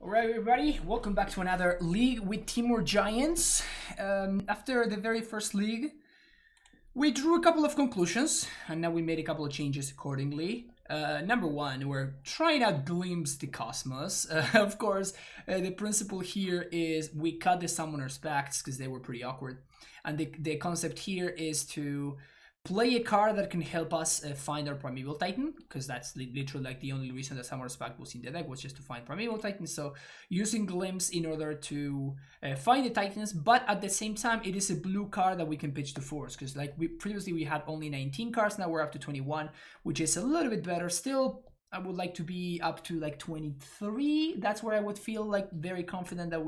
Alright everybody, welcome back to another league with Timor Giants. After the very first league, we drew a couple of conclusions and now we made a couple of changes accordingly. Number one, we're trying out Glimpse the Cosmos. Of course, the principle here is we cut the Summoner's Pacts because they were pretty awkward. And the concept here is to play a card that can help us find our Primeval Titan, because that's literally like the only reason that Summoner's Pact was in the deck, was just to find Primeval Titans. So using Glimpse in order to find the Titans, but at the same time it is a blue card that we can pitch to force, because like previously we had only 19 cards, now we're up to 21, which is a little bit better. Still, I would like to be up to like 23. That's where I would feel like very confident that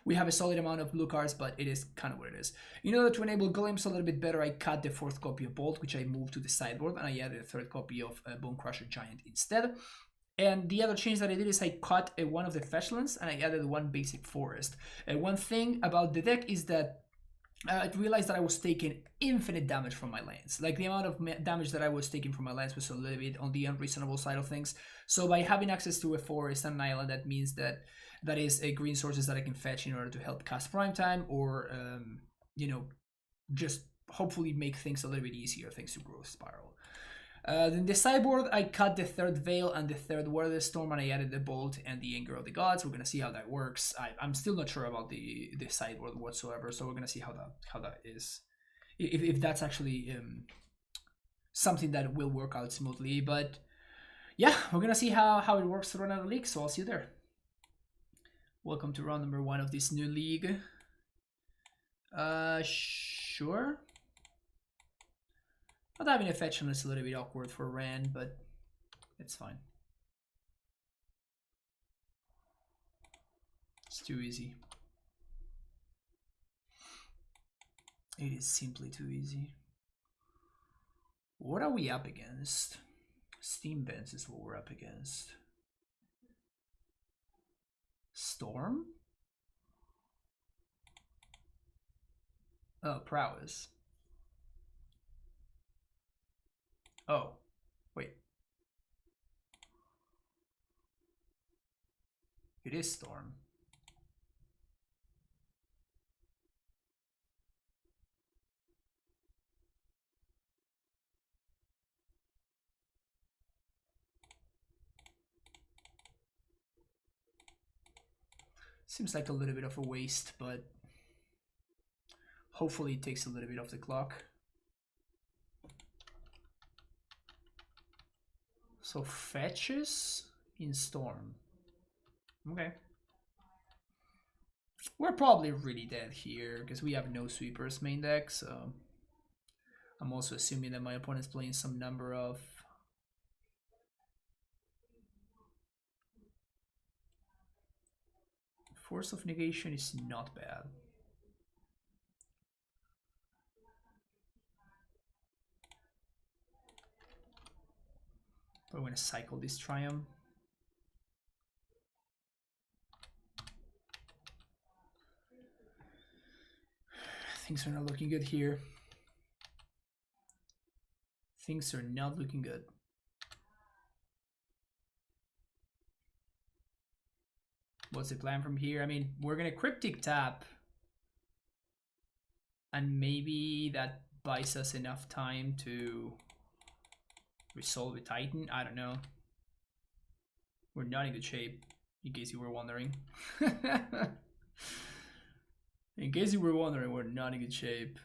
we have a solid amount of blue cards, but it is kind of what it is. In order to enable Glimpse a little bit better, I cut the fourth copy of Bolt, which I moved to the sideboard, and I added a third copy of Bone Crusher Giant instead. And the other change that I did is I cut one of the fetchlands and I added one basic forest. One thing about the deck is that I realized that I was taking infinite damage from my lands. Like the amount of damage that I was taking from my lands was a little bit on the unreasonable side of things. So by having access to a forest and an island, that means that is a green sources that I can fetch in order to help cast Primetime or, you know, just hopefully make things a little bit easier thanks to Growth Spiral. Then the sideboard, I cut the third Veil and the third Weather Storm, and I added the Bolt and the Anger of the Gods. We're gonna see how that works. I'm still not sure about the sideboard whatsoever, so we're gonna see how that is, if that's actually something that will work out smoothly. But yeah, we're gonna see how it works through another league. So I'll see you there. Welcome to round number 1 of this new league. Sure. Not having a fetch is a little bit awkward for Ran, but it's fine. It's too easy. It is simply too easy. What are we up against? Steam Vents is what we're up against. Storm? Oh, Prowess. Oh, wait. It is Storm. Seems like a little bit of a waste, but hopefully it takes a little bit off the clock. So fetches in Storm. Okay. We're probably really dead here because we have no sweepers main deck, so I'm also assuming that my opponent's playing some number of Force of Negation is not bad. But I'm gonna cycle this Triumph. Things are not looking good here. Things are not looking good. What's the plan from here? I mean, we're gonna Cryptic tap, and maybe that buys us enough time to resolve a Titan. I don't know. We're not in good shape, in case you were wondering. In case you were wondering, we're not in good shape.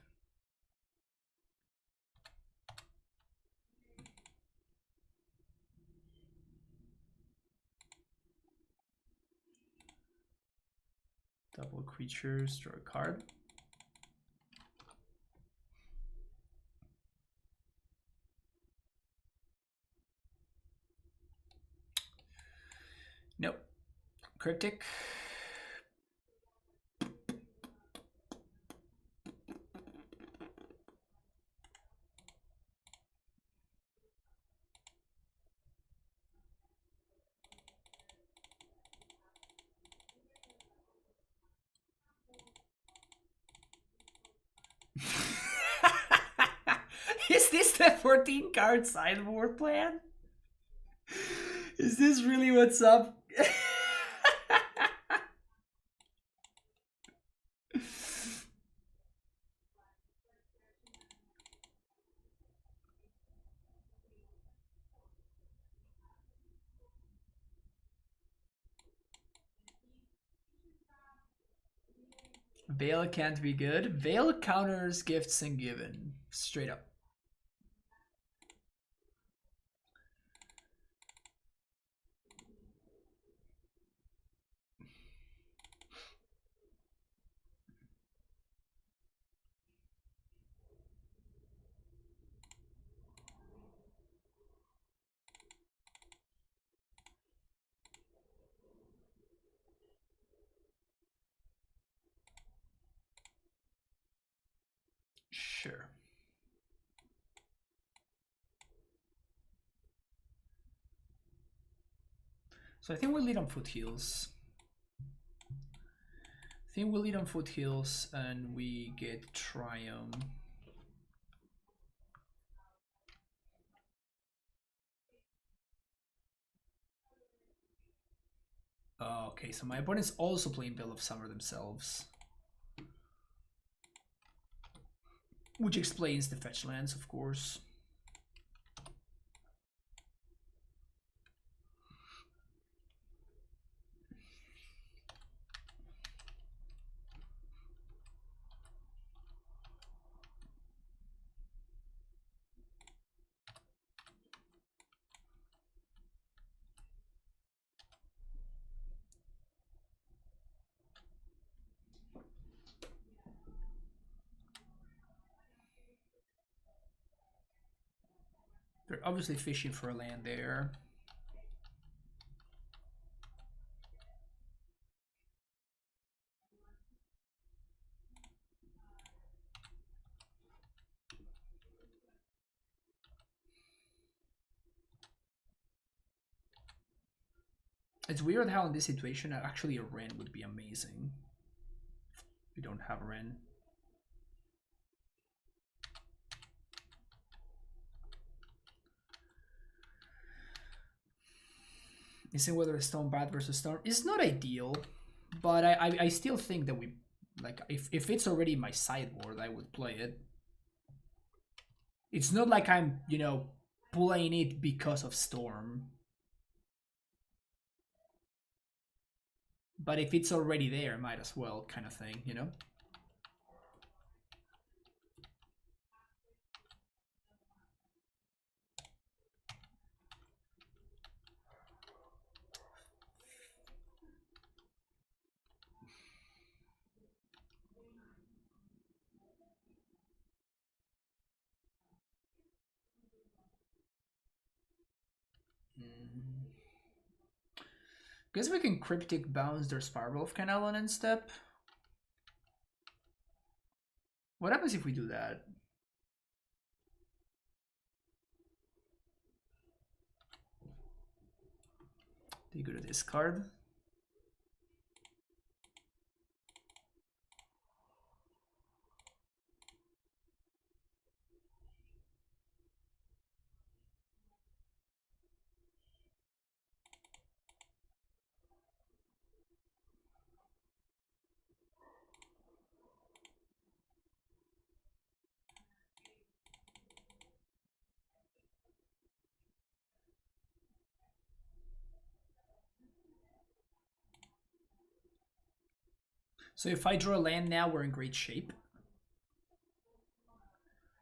Double creatures, draw a card. Nope. Cryptic. Is this the 14 card sideboard plan? Is this really what's up? Veil can't be good. Veil counters gifts and given. Straight up. Sure. So I think we'll lead on foothills. I think we'll lead on foothills and we get Triumph. Oh, okay, so my opponent's also playing Veil of Summer themselves. Which explains the fetch lands, of course. They're obviously fishing for a land there. It's weird how in this situation actually a Wren would be amazing. We don't have a Wren. Isn't whether stone bad versus storm is not ideal, but I still think that we like if it's already my sideboard, I would play it. It's not like I'm, you know, playing it because of storm. But if it's already there, might as well, kind of thing, you know? Guess we can Cryptic Bounce their Spiral of Canalon and step. What happens if we do that? They go to discard. So if I draw a land now, we're in great shape.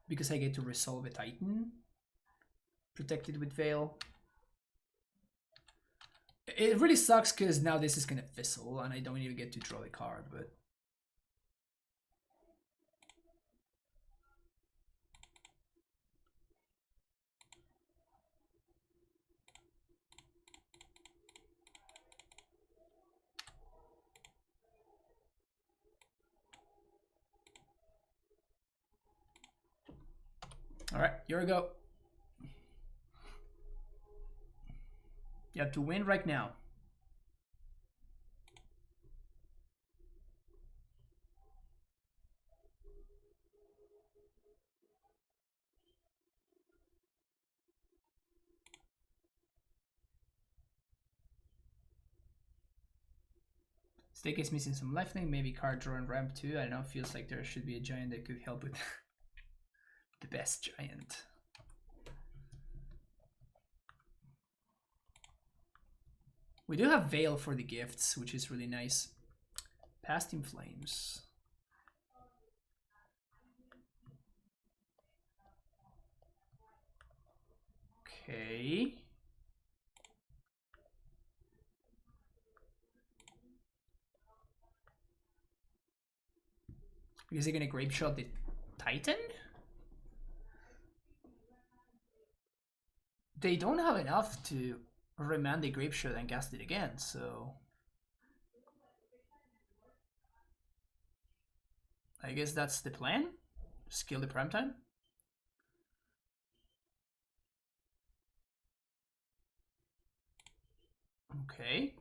Because I get to resolve a Titan. Protected with Veil. It really sucks because now this is going to fizzle and I don't even get to draw the card, but... Alright, here we go. You have to win right now. Stake is missing some lifelink, maybe card draw and ramp too. I don't know, feels like there should be a giant that could help with the best giant. We do have Veil for the gifts, which is really nice. Past in Flames. Okay. Is he gonna grape shot the Titan? They don't have enough to remand the grape shot and cast it again, so I guess that's the plan. Just kill the primetime. Okay.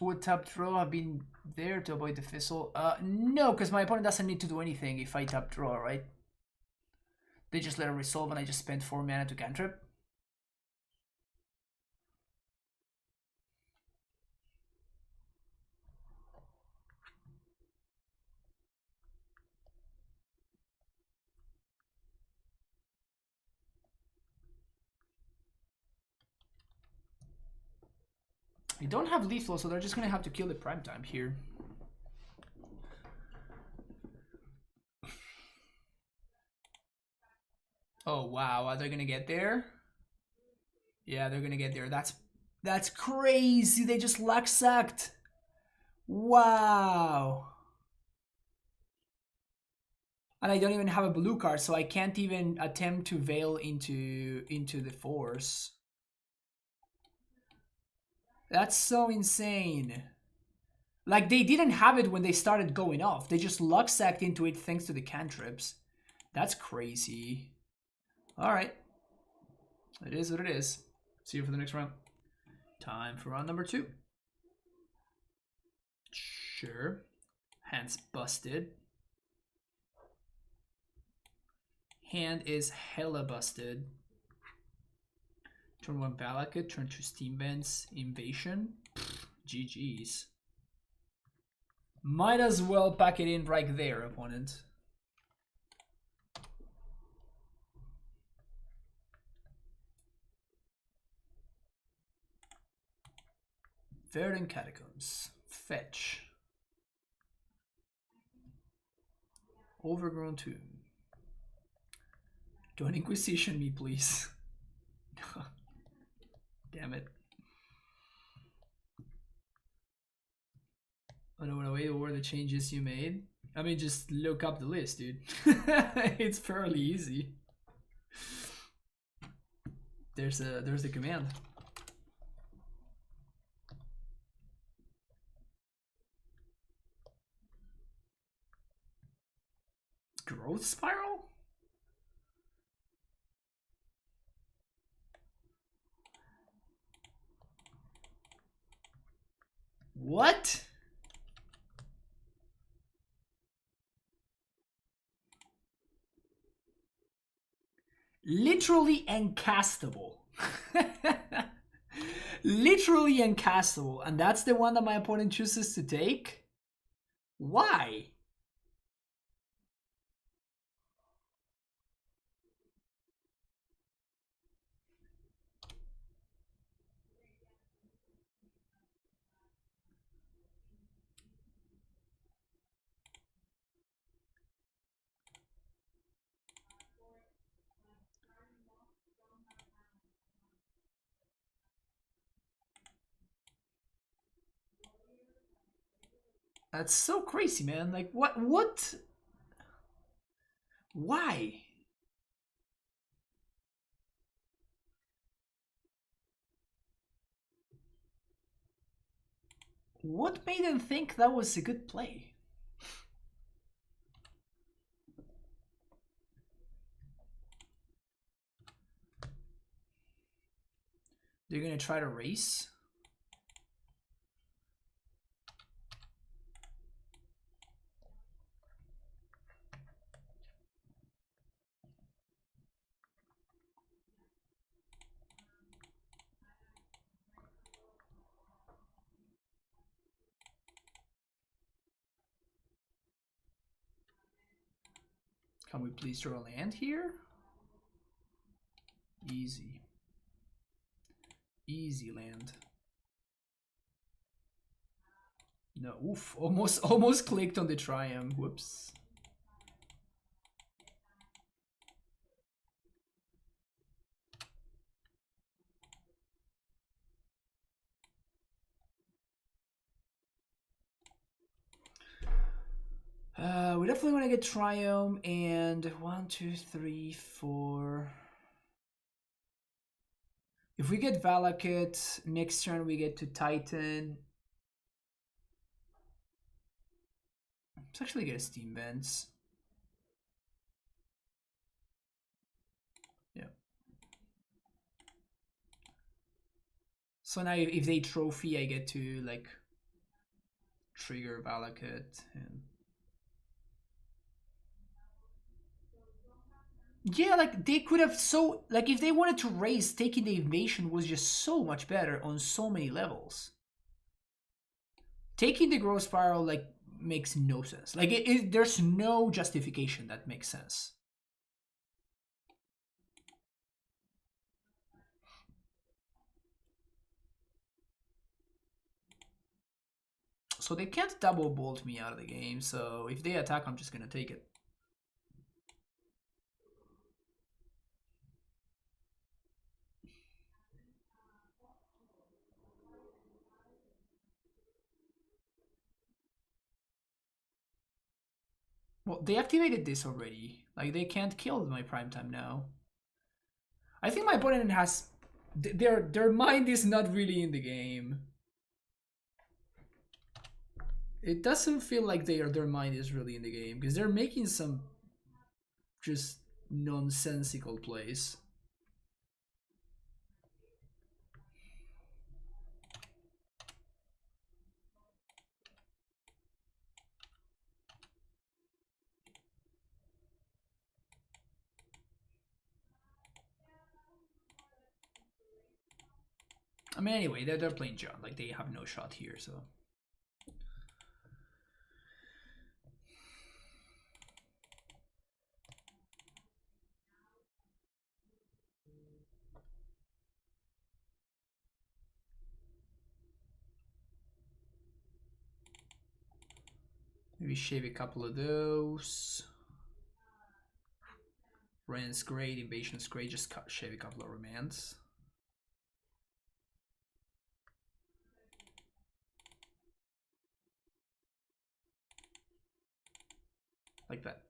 Would tap draw have been there to avoid the fizzle? No, because my opponent doesn't need to do anything if I tap draw, right? They just let it resolve and I just spent 4 mana to cantrip. They don't have lethal, so they're just gonna have to kill the primetime here. Oh wow, are they gonna get there? Yeah, they're gonna get there. That's crazy. They just luck sucked. Wow. And I don't even have a blue card, so I can't even attempt to veil into the force. That's so insane. Like, they didn't have it when they started going off. They just luck sacked into it thanks to the cantrips. That's crazy. Alright. It is what it is. See you for the next round. Time for round number 2. Sure. Hand's busted. Hand is hella busted. Turn 1 Valakut, turn 2 Steam Vents, Invasion. GG's. Might as well pack it in right there, opponent. Verdant Catacombs. Fetch. Overgrown Tomb. Don't Inquisition me, please. Damn it. I don't want to wait over the changes you made. I mean, just look up the list, dude. It's fairly easy. There's the command. Growth Spiral? What? Literally uncastable. Literally uncastable. And that's the one that my opponent chooses to take? Why? That's so crazy, man. Like, what? Why? What made them think that was a good play? They're gonna try to race? Can we please draw a land here? Easy. Easy land. No, oof, almost clicked on the triumph. Whoops. We definitely want to get Triumph and 1, 2, 3, 4. If we get Valakut, next turn we get to Titan. Let's actually get a Steam Vents. Yeah. So now if they trophy, I get to like trigger Valakut and yeah, like they could have so like if they wanted to raise, taking the invasion was just so much better on so many levels. Taking the growth spiral like makes no sense. Like there's no justification that makes sense. So they can't double bolt me out of the game. So if they attack, I'm just gonna take it. Well, they activated this already. Like, they can't kill my primetime now. I think my opponent has... Their mind is not really in the game. It doesn't feel like their mind is really in the game, because they're making some just nonsensical plays. I mean, anyway, they're playing John. Like, they have no shot here, so... Maybe shave a couple of those. Ren's great, Invasion's great, just shave a couple of remands. Like that.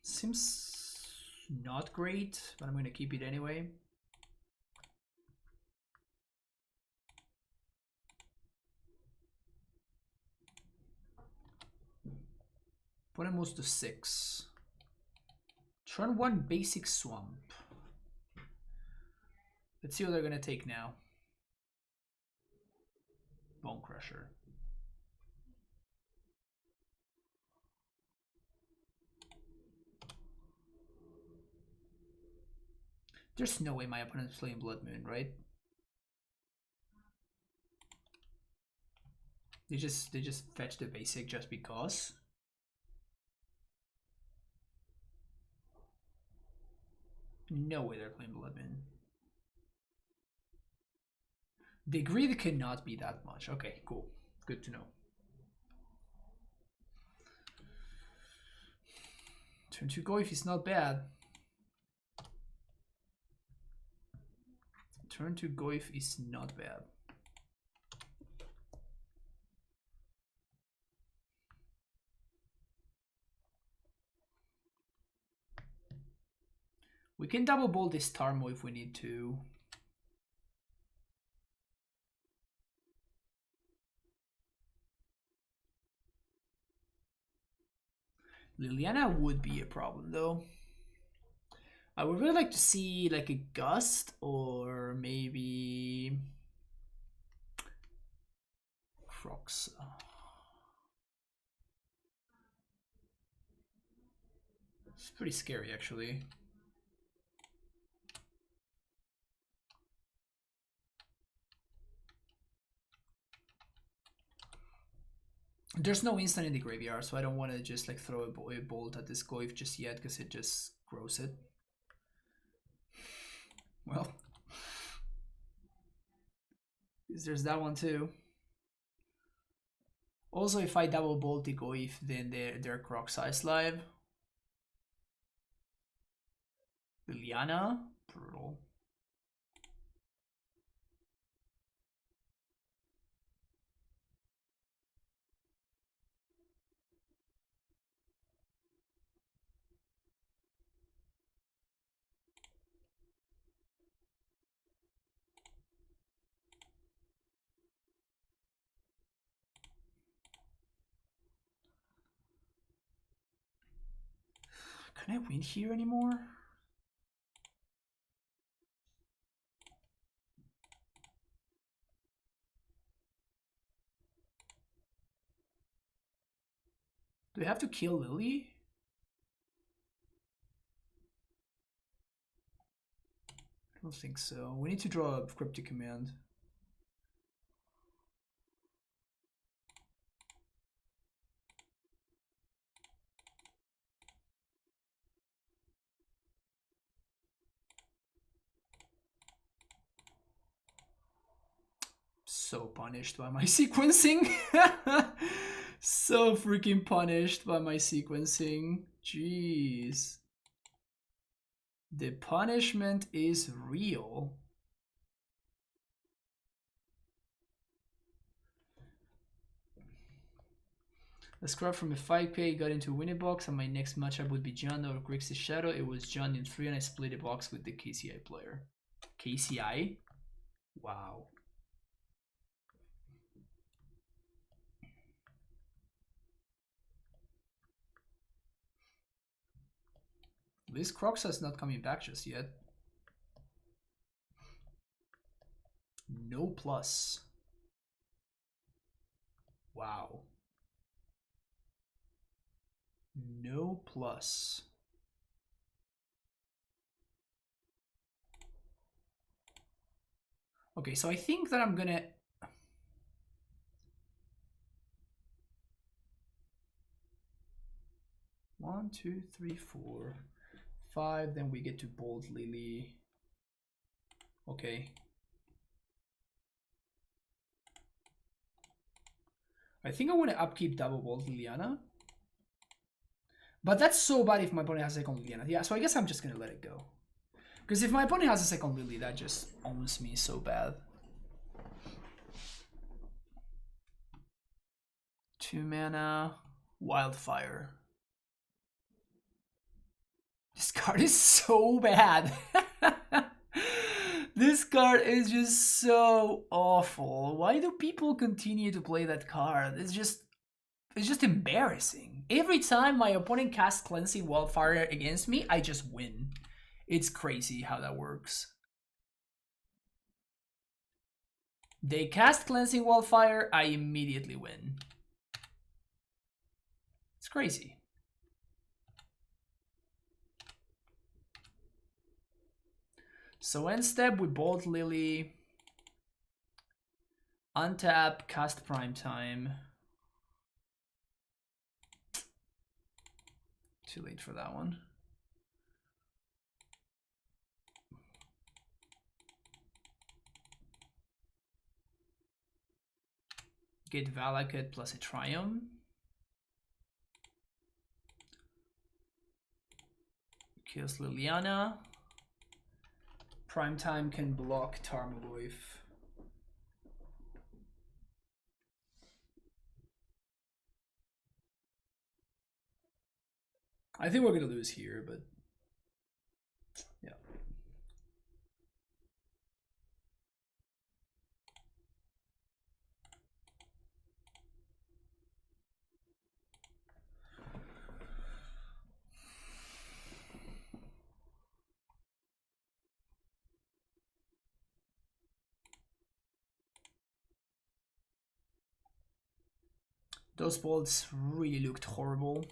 Seems not great, but I'm going to keep it anyway. Opponent moves to 6. Turn 1 basic swamp. Let's see what they're going to take now. Bone Crusher. There's no way my opponent's playing Blood Moon, right? They just fetch the basic just because. No way they're playing Blood Moon. The greed cannot be that much. Okay, cool. Good to know. Turn 2 Goif is not bad. Turn 2 Goif is not bad. We can double bolt this Tarmo if we need to. Liliana would be a problem though. I would really like to see like a Gust or maybe Crocs. It's pretty scary actually. There's no instant in the graveyard, so I don't want to just like throw a bolt at this Goyf just yet, because it just grows it. Well, there's that one too. Also, if I double bolt the Goyf, then they're Croc size live. Liliana, brutal. Can I win here anymore? Do we have to kill Lily? I don't think so. We need to draw a cryptic command. So punished by my sequencing. So freaking punished by my sequencing. Jeez. The punishment is real. A scrub from a 5k got into a winning box, and my next matchup would be John or Grixis Shadow. It was John in 3, and I split a box with the KCI player. KCI? Wow. This Croxa's not coming back just yet. No plus. Wow. No plus. Okay, so I think that I'm gonna... One, two, three, four, 5. Then we get to bold Lily. Okay. I think I want to upkeep double bolt Liliana. But that's so bad if my opponent has a second Liliana. Yeah, so I guess I'm just gonna let it go. Because if my opponent has a second Lily, that just owns me so bad. 2 mana, Wildfire. This card is so bad. This card is just so awful. Why do people continue to play that card? It's just embarrassing. Every time my opponent casts Cleansing Wildfire against me, I just win. It's crazy how that works. They cast Cleansing Wildfire, I immediately win. It's crazy. So end step, we bolt Lily, untap, cast Prime Time. Too late for that one. Get Valakut plus a Triumph. Kills Liliana. Primetime can block Tarmogoyf. I think we're gonna lose here, but yeah. Those bolts really looked horrible.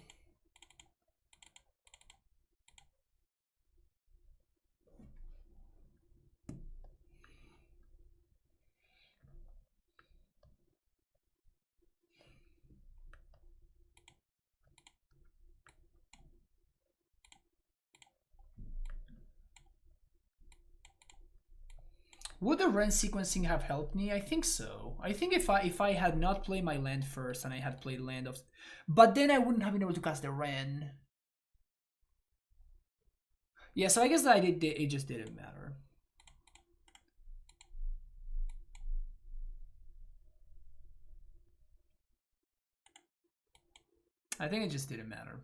Would the Ren sequencing have helped me? I think so. I think if I had not played my land first and I had played land of, but then I wouldn't have been able to cast the Ren. Yeah, so I guess that it just didn't matter. I think it just didn't matter.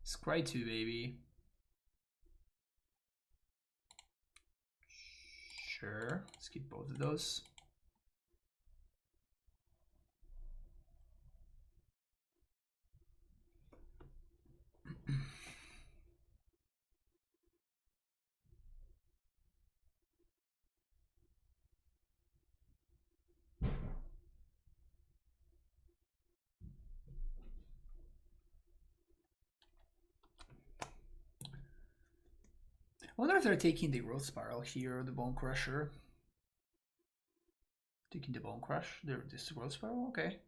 Scry 2, baby. Sure, let's keep both of those. I wonder if they're taking the growth spiral here, or the bone crusher. Taking the bone crush. This growth spiral. Okay.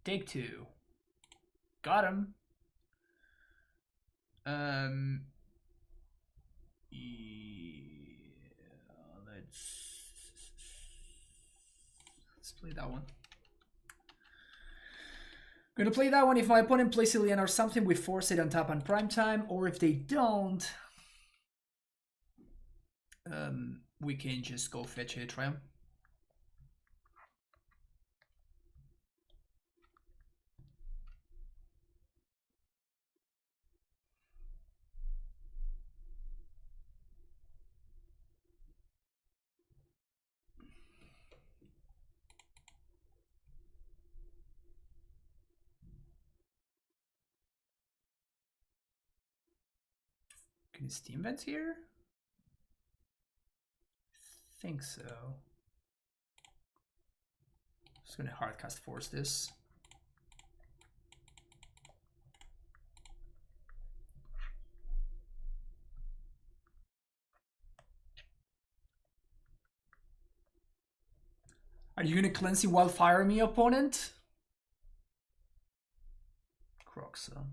Take 2. Got him. Yeah, let's play that one. Gonna play that one. If my opponent plays Ileana or something, we force it on top on prime time, or if they don't, we can just go fetch a Triumph. Can you Steam Vents here? I think so. Just gonna hardcast force this. Are you gonna Cleansing Wildfire me, opponent? Croxa.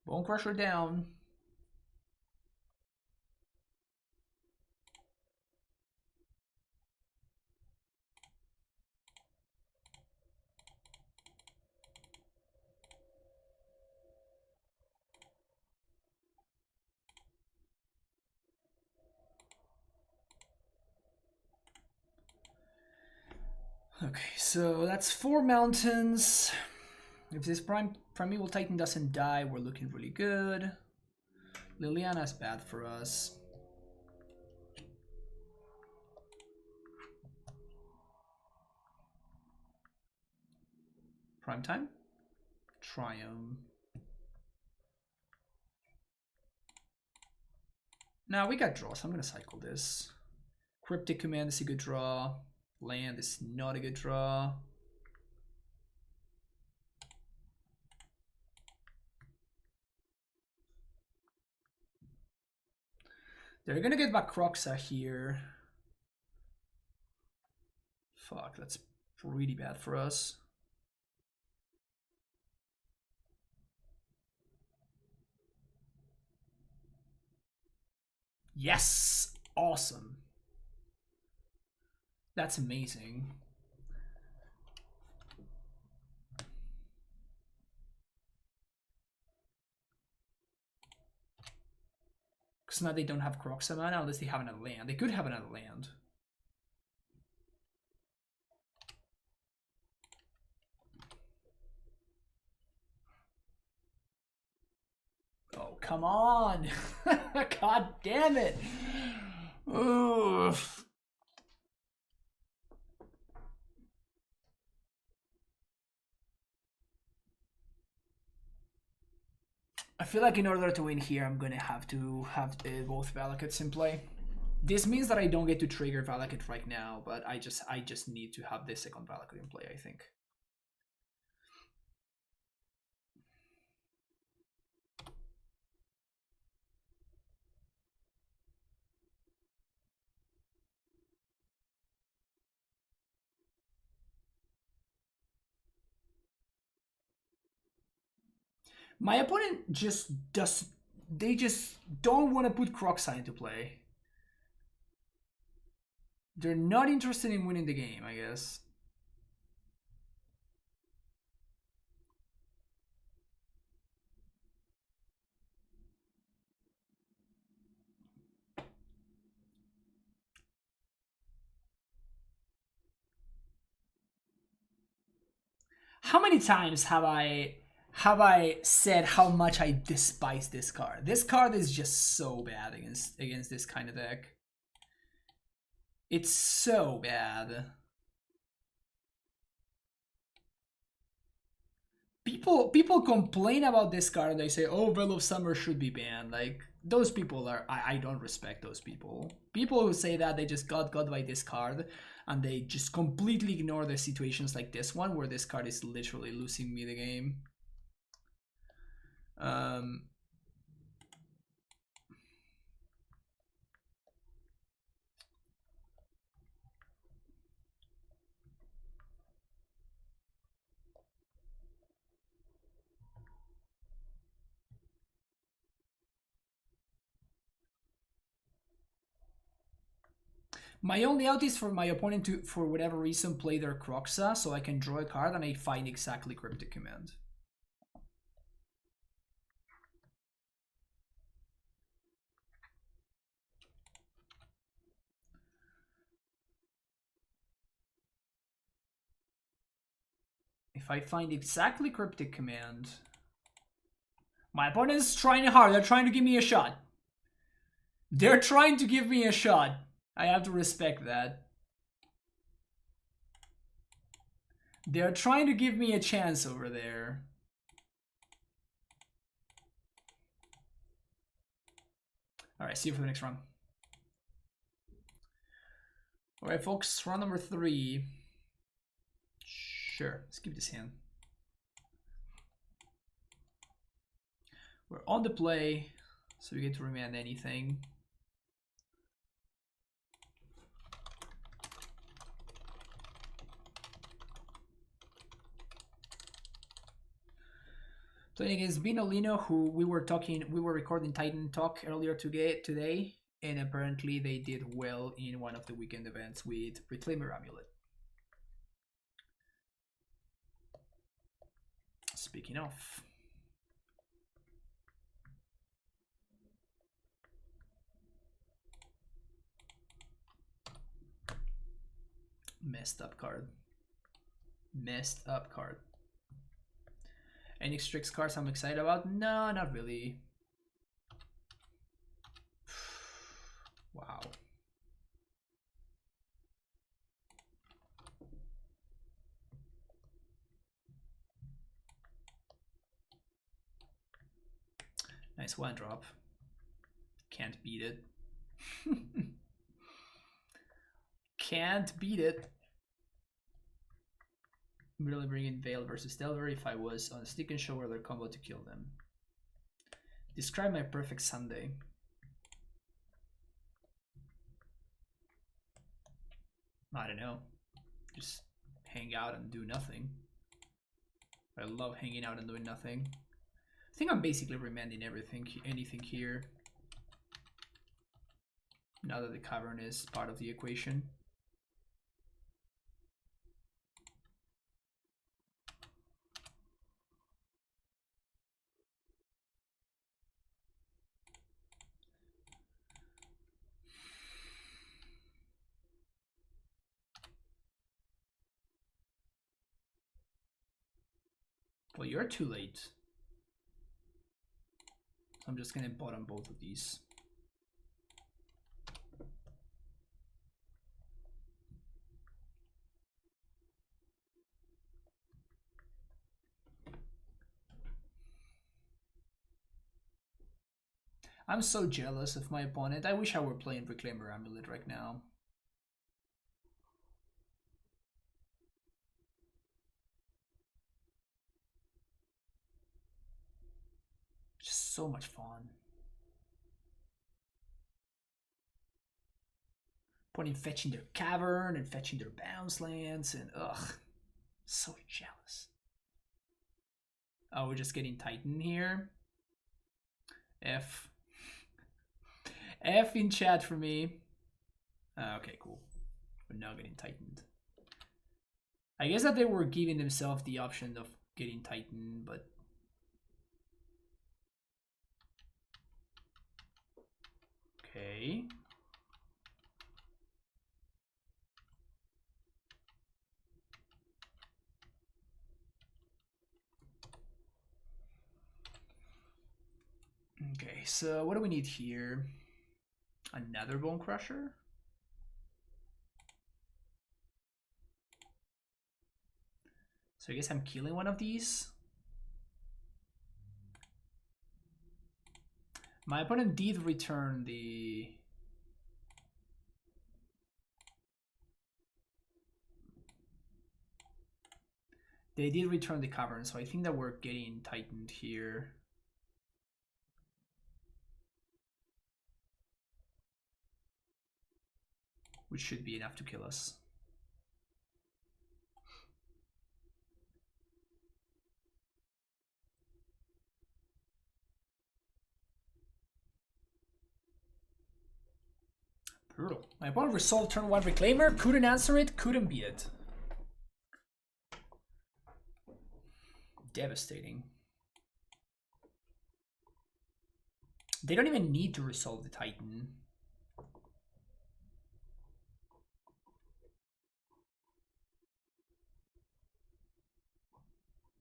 Bone Crusher down. Okay, so that's 4 mountains. If this Primeval Titan doesn't die, we're looking really good. Liliana's bad for us. Prime time? Triumph. Now we got draws. I'm gonna cycle this. Cryptic Command is a good draw. Land is not a good draw. They're gonna get back Croxa here. Fuck, that's pretty bad for us. Yes! Awesome. That's amazing. Because now they don't have Croxa mana unless they have another land. They could have another land. Oh, come on! God damn it! Oof. I feel like in order to win here, I'm gonna have to have both Valakuts in play. This means that I don't get to trigger Valakut right now, but I just need to have this second Valakut in play, I think. My opponent they just don't want to put Crocsai into play. They're not interested in winning the game, I guess. How many times have I said how much I despise this card? This card is just so bad against this kind of deck. It's so bad. People complain about this card and they say, "Oh, Veil of Summer should be banned." Like those people are I don't respect those people. People who say that they just got by this card and they just completely ignore the situations like this one where this card is literally losing me the game. My only out is for my opponent to, for whatever reason, play their Croxa, so I can draw a card and I find exactly Cryptic Command. If I find exactly Cryptic Command, my opponent's trying hard. They're trying to give me a shot. They're trying to give me a shot. I have to respect that. They're trying to give me a chance over there. Alright, see you for the next round. Alright, folks, round number 3. Sure, let's keep this hand. We're on the play, so we get to remand anything. Playing against Binolino, who we were recording Titan Talk earlier today, and apparently they did well in one of the weekend events with Reclaimer AmuLIT. Speaking of, messed up card. Messed up card. Any Strix cards I'm excited about? No, not really. Wow. Nice one drop. Can't beat it. Can't beat it. Really bring in Veil versus Delver if I was on a stick and show their combo to kill them. Describe my perfect Sunday. I don't know. Just hang out and do nothing. I love hanging out and doing nothing. I think I'm basically remanding anything here. Now that the cavern is part of the equation. Well, you're too late. So I'm just gonna bottom both of these. I'm so jealous of my opponent. I wish I were playing Reclaimer AmuLIT right now. Just so much fun. Opponent fetching their Cavern and fetching their bounce lands and ugh. So jealous. Oh, we're just getting Titan here. F. F in chat for me. Okay, cool. We're now getting Titaned. I guess that they were giving themselves the option of getting Titan, but okay. Okay, so what do we need here? Another Bone Crusher? So I guess I'm killing one of these. My opponent did return the... They did return the Cavern, so I think that we're getting Titaned here. Which should be enough to kill us. Brutal. My opponent resolved turn 1 Reclaimer, couldn't answer it, couldn't beat it. Devastating. They don't even need to resolve the Titan.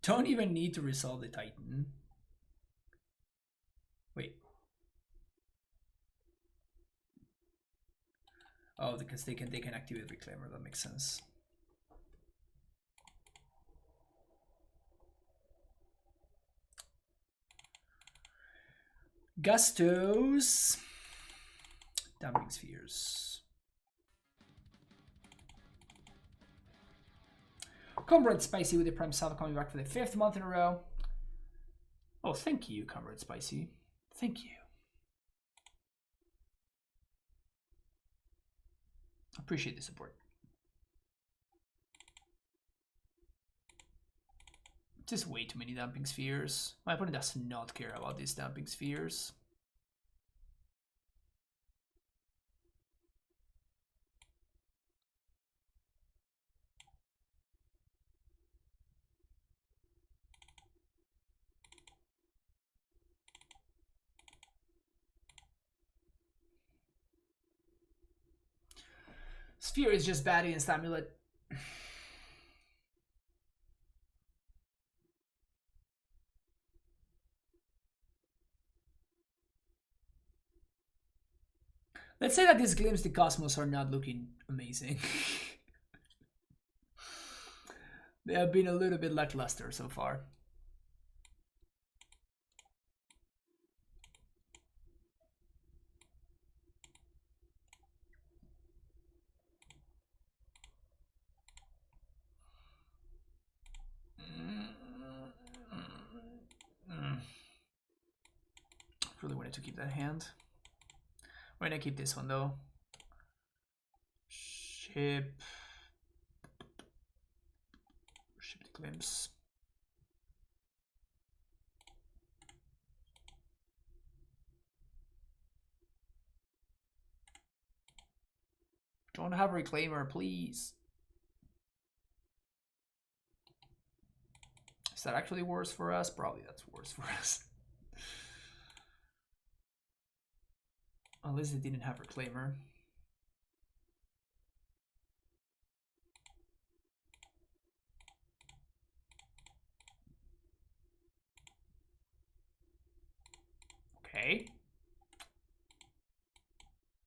Don't even need to resolve the Titan. Wait. Oh, because they can activate Reclaimer, that makes sense. Gustos. Damping Spheres. Comrade Spicy with the Prime Sub coming back for the 5th month in a row. Oh, thank you, Comrade Spicy. Thank you. Appreciate the support. Just way too many Damping Spheres. My opponent does not care about these Damping Spheres. Sphere is just bad against AmuLIT. Let's say that these Glimpse the Cosmos are not looking amazing. They have been a little bit lackluster so far. Really wanted to keep that hand. We're gonna keep this one though. Ship the Glimpse. Don't have a Reclaimer, please. Is that actually worse for us? Probably that's worse for us. Unless they didn't have Reclaimer. Okay.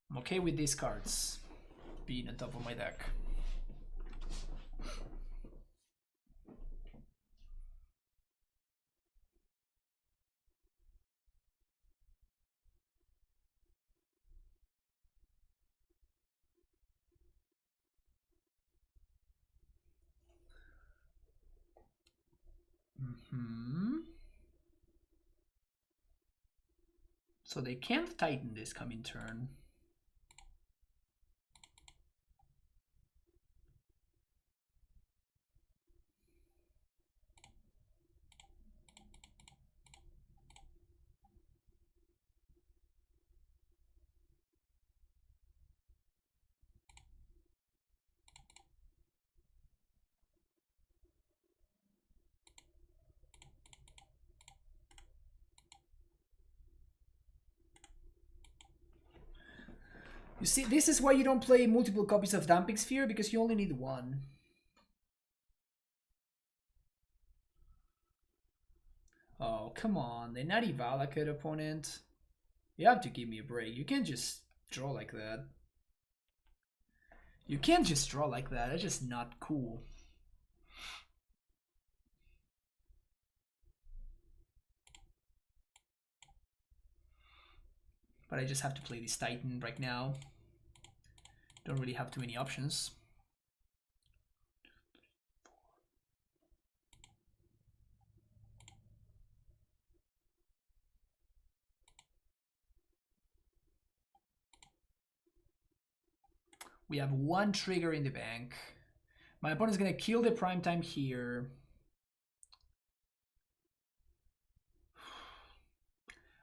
I'm okay with these cards being on top of my deck. So they can't tighten this coming turn. You see, this is why you don't play multiple copies of Damping Sphere, because you only need one. Oh, come on. They're not Valakut, opponent. You have to give me a break. You can't just draw like that. You can't just draw like that. That's just not cool. But I just have to play this Titan right now. Don't really have too many options. We have one trigger in the bank. My opponent's gonna kill the prime time here.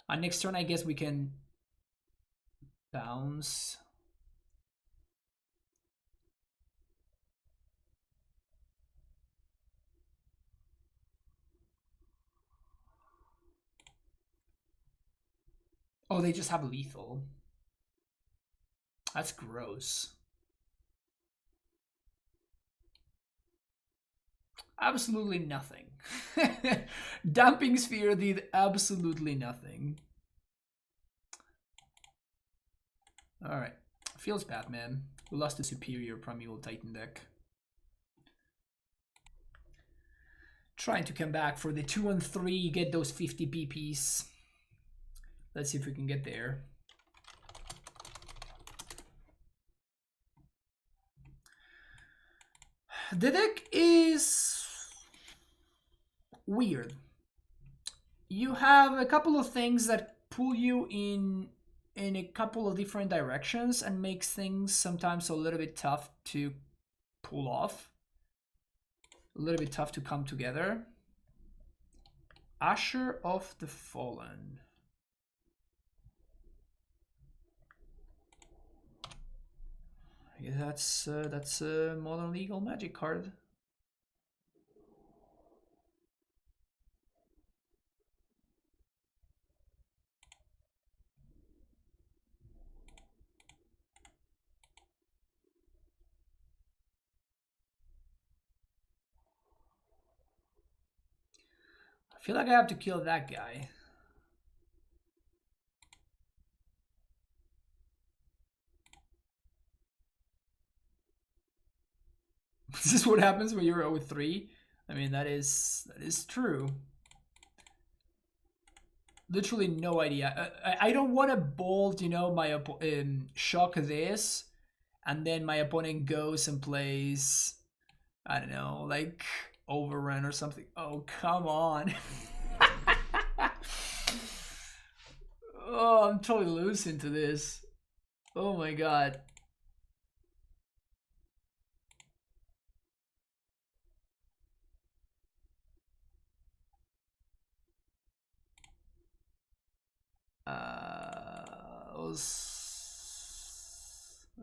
On next turn, I guess we can bounce. Oh, they just have lethal. That's gross. Absolutely nothing. Damping Sphere did absolutely nothing. Alright. Feels bad, man. We lost the superior Primeval Titan deck. Trying to come back for the 2 and 3, get those 50 PPs. Let's see if we can get there. The deck is weird. You have a couple of things that pull you in a couple of different directions and makes things sometimes a little bit tough to pull off. A little bit tough to come together. Asher of the Fallen. Yeah, that's a Modern Legal Magic card. I feel like I have to kill that guy. This is what happens when you're 0-3. I mean, that is true. Literally no idea. I don't want to bolt, you know, my shock this, and then my opponent goes and plays, I don't know, like Overrun or something. Oh, come on. Oh, I'm totally losing to this. Oh my god.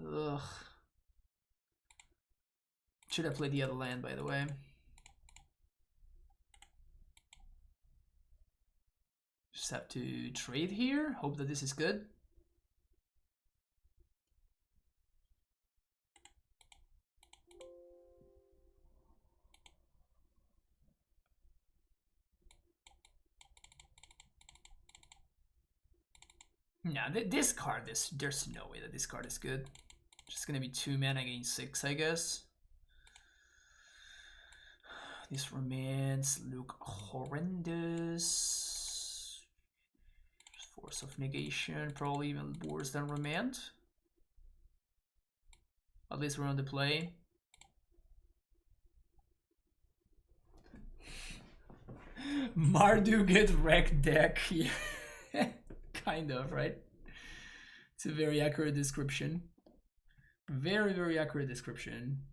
Ugh. Should have played the other land, by the way. Just have to trade here. Hope that this is good. No, this card is, there's no way that this card is good. Just gonna be 2 mana against 6, I guess. These remains look horrendous. Force of Negation, probably even worse than Remand. At least we're on the play. Mardu get wrecked deck. Yeah. Kind of, right? It's a very accurate description. Very, very accurate description.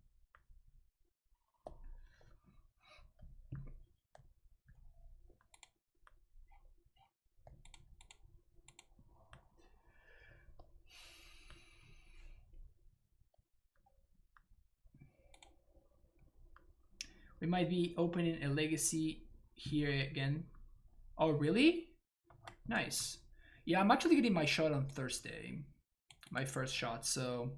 We might be opening a legacy here again. Oh, really? Nice. Yeah, I'm actually getting my shot on Thursday. My first shot, so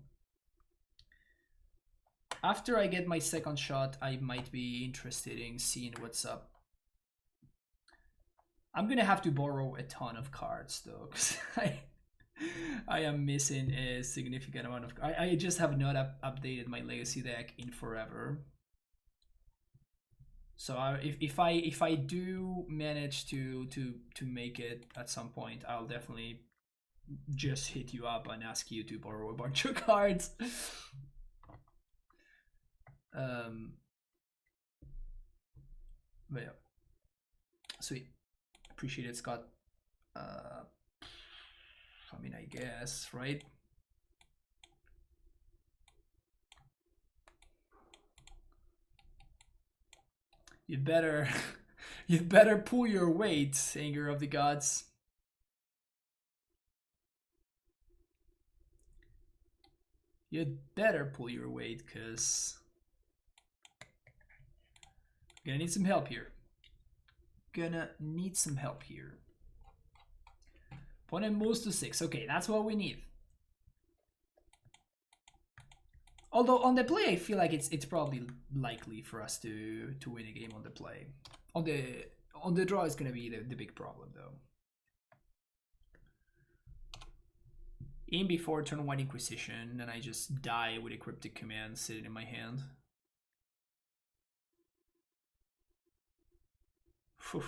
after I get my second shot, I might be interested in seeing what's up. I'm gonna have to borrow a ton of cards though, because I am missing a significant amount of. I just have not updated my legacy deck in forever. So if I do manage to make it at some point, I'll definitely just hit you up and ask you to borrow a bunch of cards. But yeah, sweet. Appreciate it, Scott. I mean, I guess, right? You'd better pull your weight, Anger of the Gods. You'd better pull your weight, cause gonna need some help here. Opponent moves to 6. Okay, that's what we need. Although on the play, I feel like it's probably likely for us to win a game on the play. On the draw is gonna be the big problem though. In before turn 1 Inquisition, and I just die with a cryptic command sitting in my hand. Whew.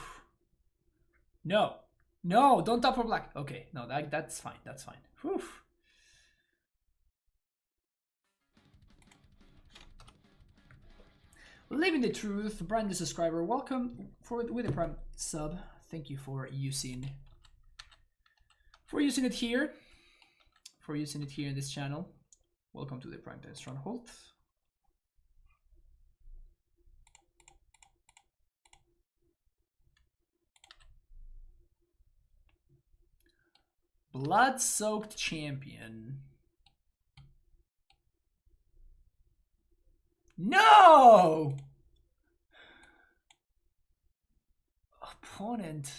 No, don't tap for black. Okay, no, that's fine. That's fine. Whew. Living the Truth, brand new subscriber. Welcome with a prime sub. Thank you for using it here. For using it here in this channel. Welcome to the Primetime Stronghold. Blood-soaked champion. No! Opponent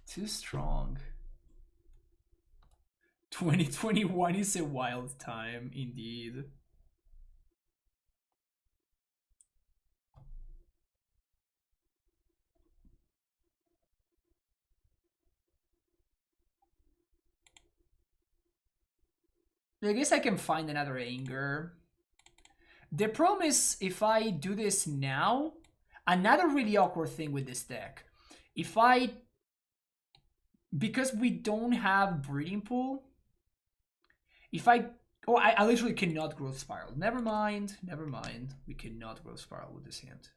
too strong. 2021 is a wild time indeed. I guess I can find another Anger. The problem is if I do this now, another really awkward thing with this deck. Because we don't have Breeding Pool, I literally cannot Growth Spiral. Never mind. We cannot Growth Spiral with this hand.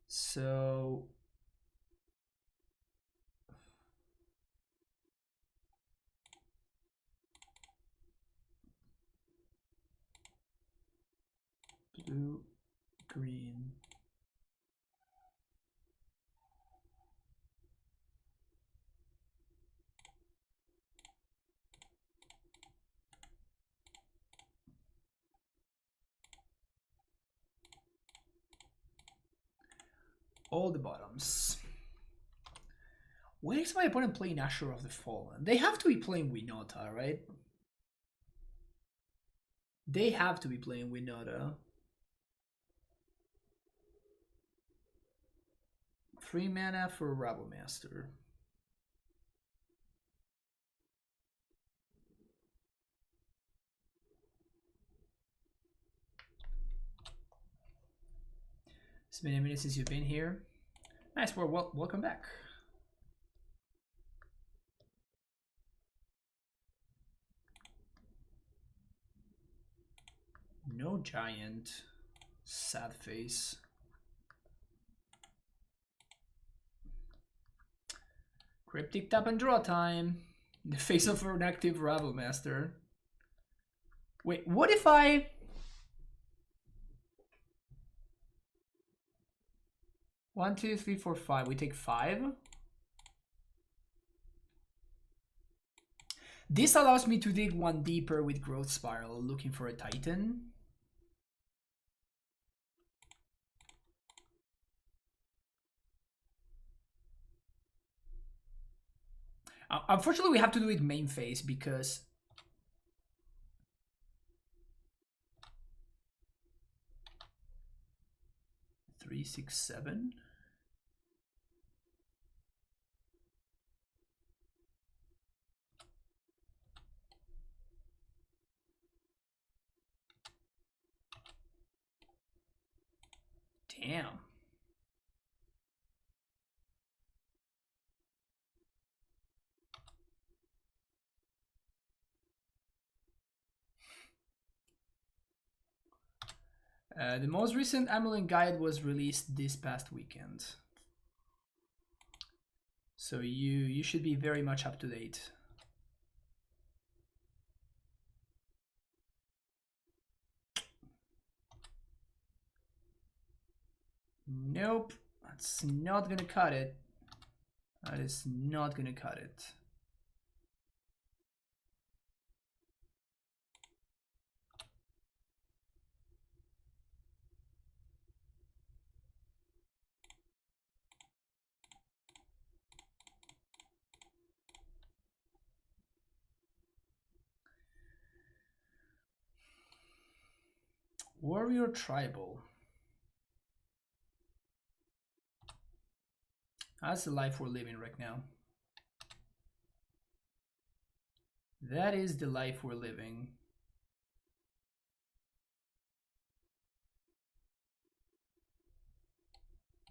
So blue, green. All the bottoms. Where is my opponent playing Asher of the Fallen? They have to be playing Winota, right? They have to be playing Winota. 3 mana for Rabble Master. It's been a minute since you've been here. Nice, well, welcome back. No giant. Sad face. Cryptic tap and draw time. The face of an active Rabble Master. Wait, what if I... One, two, three, four, five. We take 5. This allows me to dig 1 deeper with Growth Spiral, looking for a Titan. Unfortunately, we have to do it main phase because... 3, 6, 7. Damn. The most recent AmuLIT guide was released this past weekend. So you should be very much up to date. Nope, that's not gonna cut it. That is not gonna cut it. Warrior Tribal. That's the life we're living right now. That is the life we're living.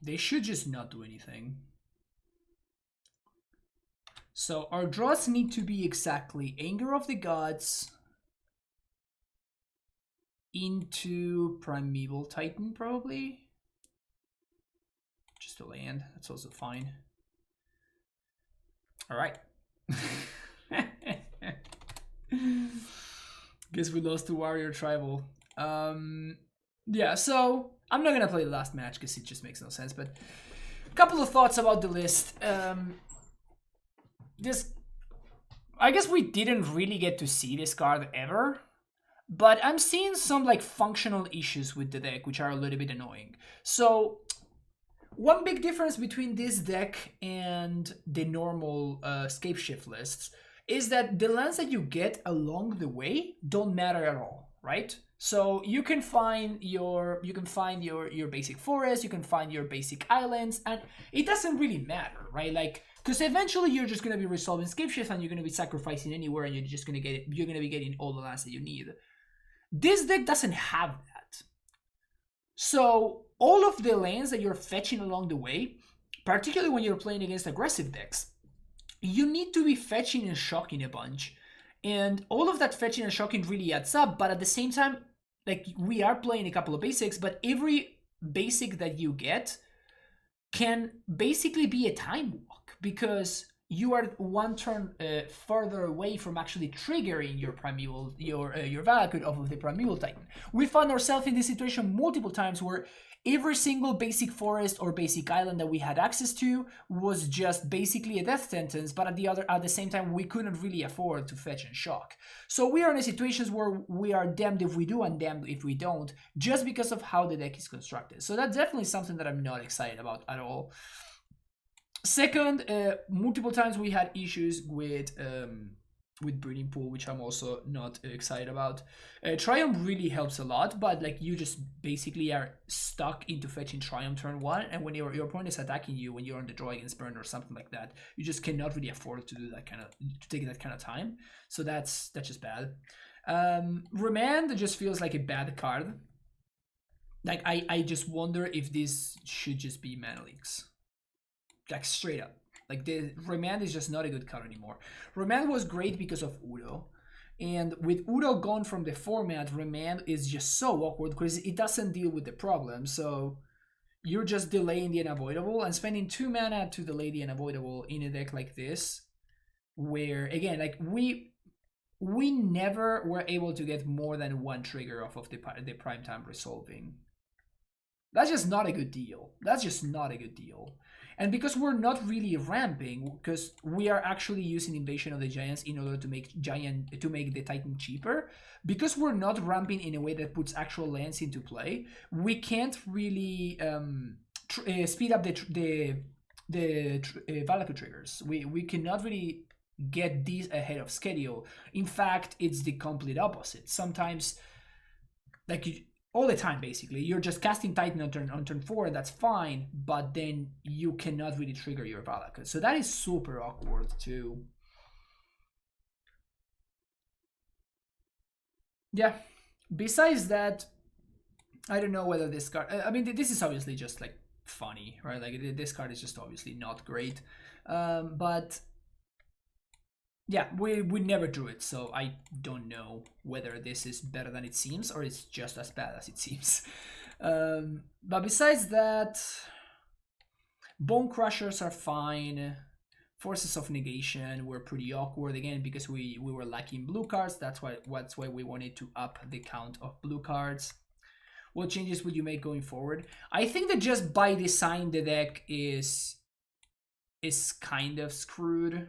They should just not do anything. So our draws need to be exactly Anger of the Gods into Primeval Titan, probably. Just a land, that's also fine. All right. Guess we lost to Warrior Tribal. Yeah, so I'm not gonna play the last match because it just makes no sense, but a couple of thoughts about the list. I guess we didn't really get to see this card ever, but I'm seeing some like functional issues with the deck which are a little bit annoying. So one big difference between this deck and the normal Scape Shift lists is that the lands that you get along the way don't matter at all, right? So you can find your basic forest, you can find your basic islands, and it doesn't really matter, right? Like, because eventually you're just gonna be resolving Scape Shift and you're gonna be sacrificing anywhere, and you're gonna be getting all the lands that you need. This deck doesn't have that. So all of the lands that you're fetching along the way, particularly when you're playing against aggressive decks, you need to be fetching and shocking a bunch. And all of that fetching and shocking really adds up, but at the same time, like, we are playing a couple of basics, but every basic that you get can basically be a time walk, because you are 1 turn further away from actually triggering your primeval, your Valakut off of the Primeval Titan. We found ourselves in this situation multiple times where every single basic forest or basic island that we had access to was just basically a death sentence, but at the same time we couldn't really afford to fetch and shock. So we are in situations where we are damned if we do and damned if we don't, just because of how the deck is constructed. So that's definitely something that I'm not excited about at all. Second, multiple times we had issues with Breeding Pool, which I'm also not excited about. Triumph really helps a lot, but like, you just basically are stuck into fetching Triumph turn 1, and when your opponent is attacking you when you're on the draw against burn or something like that, you just cannot really afford to do that to take that kind of time. So that's just bad. Remand just feels like a bad card. Like, I just wonder if this should just be mana leaks. Like, straight up. Like, the Remand is just not a good card anymore. Remand was great because of Udo. And with Udo gone from the format, Remand is just so awkward because it doesn't deal with the problem. So you're just delaying the unavoidable and spending 2 mana to delay the unavoidable in a deck like this, where again, like we never were able to get more than 1 trigger off of the primetime resolving. That's just not a good deal. That's just not a good deal. And because we're not really ramping, because we are actually using Invasion of the Giants in order to make the Titan cheaper, because we're not ramping in a way that puts actual lands into play, we can't really speed up the Valaku triggers. We cannot really get these ahead of schedule. In fact, it's the complete opposite. Sometimes, like all the time, basically, you're just casting Titan on turn 4, and that's fine, but then you cannot really trigger your Valaku. So that is super awkward too. Yeah. Besides that, I don't know whether this card. I mean, this is obviously just like funny, right? Like this card is just obviously not great, but yeah, we never drew it, so I don't know whether this is better than it seems or it's just as bad as it seems. But besides that, Bone Crushers are fine. Forces of Negation were pretty awkward again because we were lacking blue cards. That's why we wanted to up the count of blue cards. What changes would you make going forward? I think that just by design the deck is kind of screwed,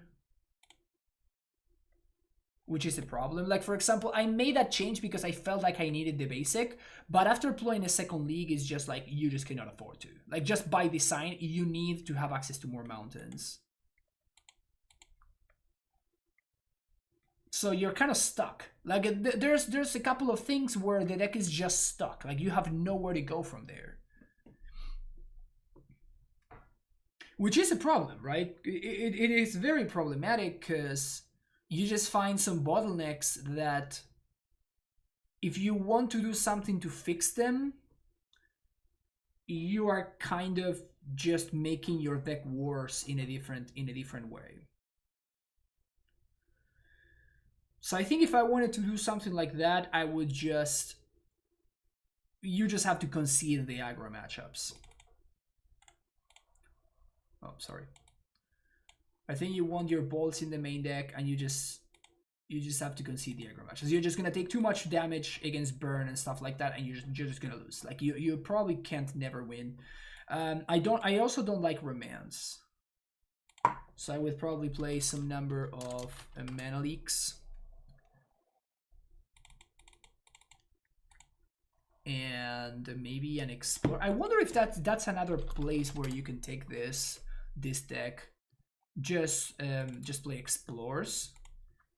which is a problem. Like, for example, I made that change because I felt like I needed the basic, but after playing a second league, it's just like, you just cannot afford to. Like, just by design, you need to have access to more mountains. So you're kind of stuck. Like, there's a couple of things where the deck is just stuck. Like, you have nowhere to go from there. Which is a problem, right? It is very problematic because you just find some bottlenecks that if you want to do something to fix them, you are kind of just making your deck worse in a different way. So I think if I wanted to do something like that, I would just... You just have to concede the aggro matchups. Oh, sorry. I think you want your bolts in the main deck, and you just have to concede the aggro matches. You're just gonna take too much damage against burn and stuff like that, and you're just gonna lose. Like you probably can't never win. I also don't like Romance, so I would probably play some number of mana leaks and maybe an explore. I wonder if that's another place where you can take this deck. Just play explores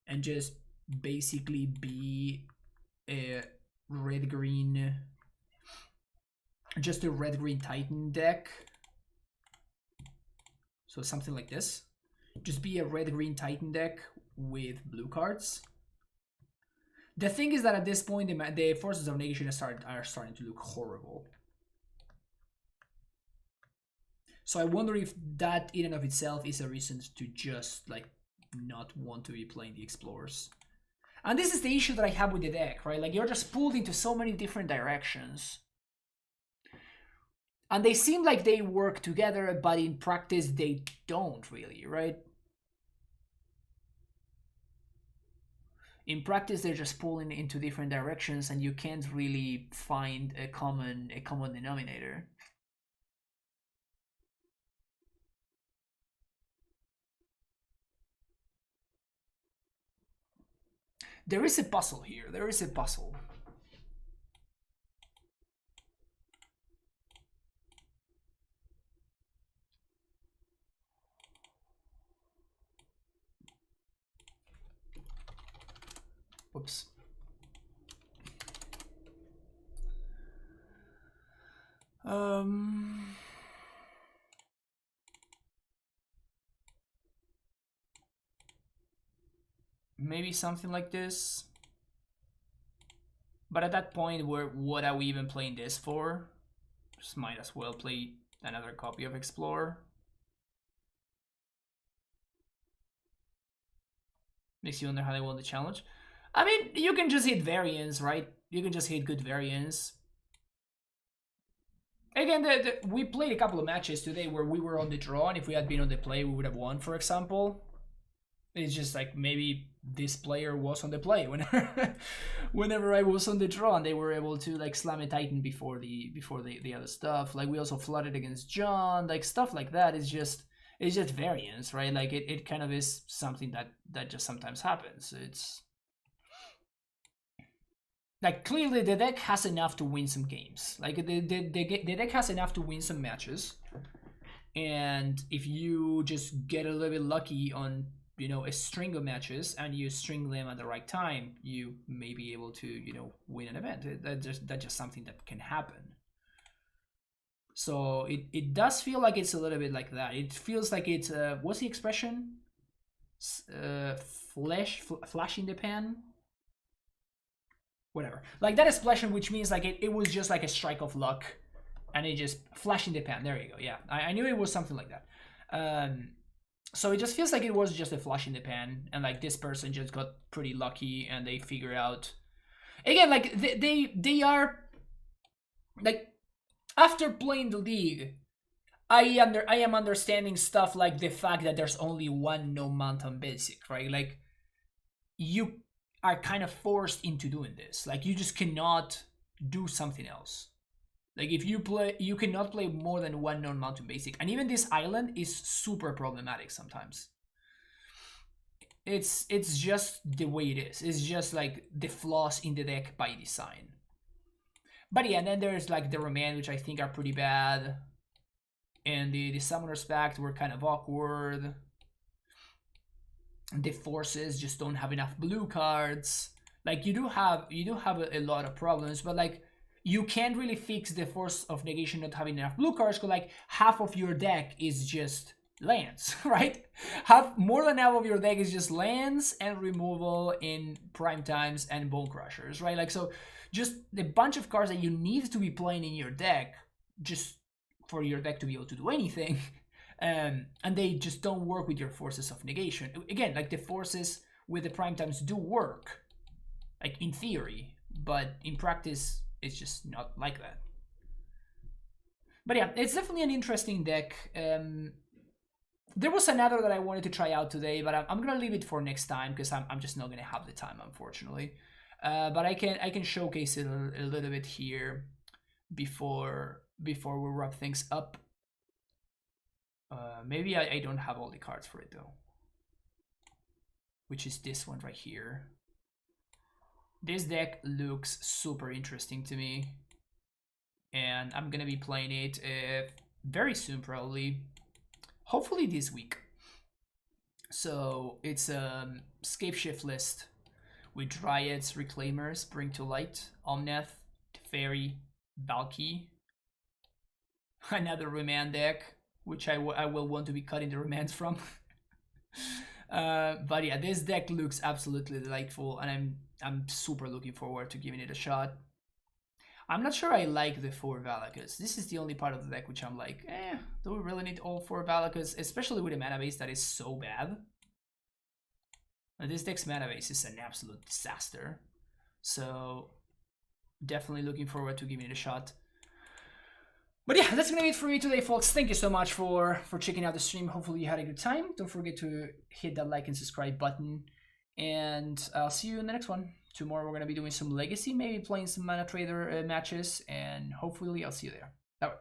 and just basically be a red-green, just a red-green Titan deck. So something like this. Just be a red-green Titan deck with blue cards. The thing is that at this point, the Forces of Negation are starting to look horrible. So I wonder if that in and of itself is a reason to just like not want to be playing the Explorers. And this is the issue that I have with the deck, right? Like you're just pulled into so many different directions. And they seem like they work together, but in practice they don't really, right? In practice they're just pulling into different directions and you can't really find a common denominator. There is a puzzle here. There is a puzzle. Whoops. Maybe something like this. But at that point, what are we even playing this for? Just might as well play another copy of Explore. Makes you wonder how they won the challenge. I mean, you can just hit variants, right? You can just hit good variants. Again, we played a couple of matches today where we were on the draw, and if we had been on the play, we would have won, for example. It's just like maybe this player was on the play whenever I was on the draw, and they were able to like slam a Titan before the other stuff. Like we also flooded against John, like stuff like that. It's just variance, right? Like it kind of is something that just sometimes happens. It's like clearly the deck has enough to win some games. Like the deck has enough to win some matches, and if you just get a little bit lucky on a string of matches and you string them at the right time, you may be able to win an event. That's just something that can happen. So it does feel like it's a little bit like that. It feels like it's what's the expression? Flash in the pan. Whatever, like that expression, which means like it was just like a strike of luck, and it just flashed in the pan. There you go. Yeah, I knew it was something like that. So it just feels like it was just a flash in the pan, and like this person just got pretty lucky, and they figure out again, like they are like after playing the league, I am understanding stuff like the fact that there's only one no mountain basic, right? Like you are kind of forced into doing this. Like you just cannot do something else. Like if you play, you cannot play more than one non-mountain basic, and even this island is super problematic sometimes. It's just the way it is. It's just like the flaws in the deck by design. But yeah, and then there's like the Remand, which I think are pretty bad, and the Summoner's Pact were kind of awkward. The Forces just don't have enough blue cards. Like you do have a lot of problems, but like you can't really fix the Force of Negation not having enough blue cards, because like half of your deck is just lands, right? More than half of your deck is just lands and removal in prime times and Bone Crushers, right? Like so just a bunch of cards that you need to be playing in your deck just for your deck to be able to do anything. And they just don't work with your Forces of Negation. Again, like the Forces with the prime times do work, like in theory, but in practice it's just not like that. But yeah, it's definitely an interesting deck. There was another that I wanted to try out today, but I'm gonna leave it for next time because I'm just not gonna have the time, unfortunately. But I can showcase it a little bit here before we wrap things up. Maybe I don't have all the cards for it though, which is this one right here. This deck looks super interesting to me, and I'm gonna be playing it very soon, probably, hopefully this week. So it's a Scape Shift list with Dryads, Reclaimers, Bring to Light, Omnath, Teferi, Valky, another Remand deck, which I will want to be cutting the remands from. But yeah, this deck looks absolutely delightful, and I'm super looking forward to giving it a shot. I'm not sure I like the 4 Valakas. This is the only part of the deck which I'm like, do we really need all 4 Valakas? Especially with a mana base that is so bad. This deck's mana base is an absolute disaster. So definitely looking forward to giving it a shot. But yeah, that's gonna be it for me today, folks. Thank you so much for checking out the stream. Hopefully you had a good time. Don't forget to hit that like and subscribe button. And I'll see you in the next one. Tomorrow we're gonna be doing some Legacy, maybe playing some Mana Trader matches, and hopefully I'll see you there. Bye.